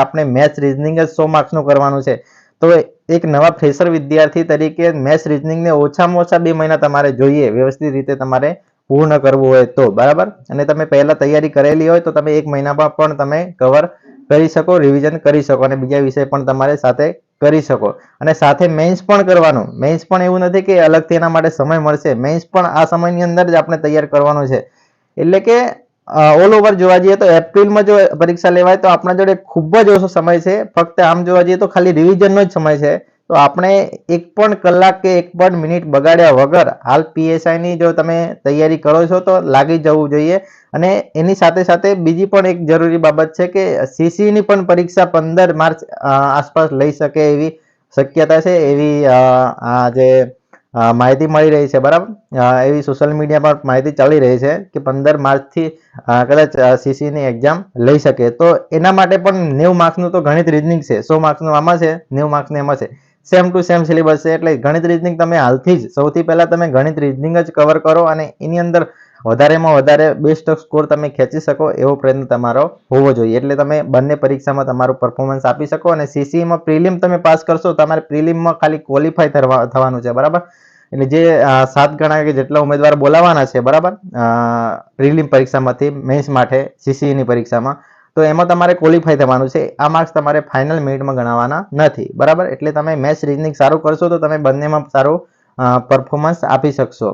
આપણે maths reasoning જ 100 માર્ક્સનું કરવાનું છે. તો એક નવા ફ્રેશર વિદ્યાર્થી તરીકે મેથ્સ રીઝનિંગને ઓછામાં ઓછા 2 મહિના તમારે જોઈએ વ્યવસ્થિત રીતે તમારે પૂર્ણ કરવું હોય તો, બરાબર. અને તમે પહેલા તૈયારી કરેલી હોય તો તમે 1 મહિનામાં પણ તમે કવર કરી શકો, રિવિઝન કરી શકો અને બીજા વિષય પણ તમારે સાથે કરી શકો. અને સાથે મેન્સ પણ કરવાનું. મેન્સ પણ એવું નથી કે અલગથી એના માટે સમય મળશે. મેન્સ પણ આ સમયની અંદર જ આપણે તૈયાર કરવાનું છે. એટલે કે ઓલ ઓવર જોવા જઈએ તો એપ્રિલમાં જો પરીક્ષા લેવાય તો આપણા જોડે ખૂબ જ ઓછો સમય છે. ફક્ત આમ જોવા જઈએ તો ખાલી રિવિઝનનો જ સમય છે. તો આપણે 1 પણ કલાક કે 1 પણ મિનિટ બગાડ્યા વગર હાલ પીએસઆઈની જો તમે તૈયારી કરો છો તો લાગી જવું જોઈએ. અને એની સાથે સાથે બીજી પણ એક જરૂરી બાબત છે કે સીસીની પણ પરીક્ષા 15 માર્ચ આસપાસ લઈ શકે એવી શક્યતા છે. એવી આ જે માહિતી મળી રહી છે, બરાબર. એવી સોશિયલ મીડિયા પર માહિતી ચાલી રહી છે કે 15 માર્ચથી કદાચ સીસીની એક્ઝામ લઈ શકે. તો એના માટે પણ 90 માર્ક્સનું તો ગણિત રીઝનિંગ છે. 100 માર્ક્સનું આમાં છે, 90 માર્ક્સનું એમાં છે. સેમ ટુ સેમ સિલેબસ છે. એટલે ગણિત રીઝનિંગ તમે હાલથી જ સૌથી પહેલા તમે ગણિત રીઝનિંગ જ કવર કરો અને એની અંદર વધારેમાં વધારે બેસ્ટ સ્કોર તમે ખેંચી શકો એવો પ્રયત્ન તમારો હોવો જોઈએ. એટલે તમે બંને પરીક્ષામાં તમારું પરફોર્મન્સ આપી શકો. અને સીસીમાં પ્રિલિમ તમે પાસ કરશો, તમારે પ્રિલિમમાં ખાલી ક્વોલિફાય થવાનું છે, બરાબર. એટલે જે 7 ગણા કે જેટલા ઉમેદવાર બોલાવાના છે, બરાબર, પ્રિલિમ પરીક્ષામાંથી મેન્સ માટે સીસીની પરીક્ષામાં, તો એમાં તમારે ક્વોલિફાય થવાનું છે. આ માર્ક્સ તમારે ફાઇનલ મેરિટમાં ગણવાના નથી, બરાબર. એટલે તમે મેથ્સ રીઝનિંગ સારું કરશો તો તમે બંનેમાં સારું પરફોર્મન્સ આપી શકશો.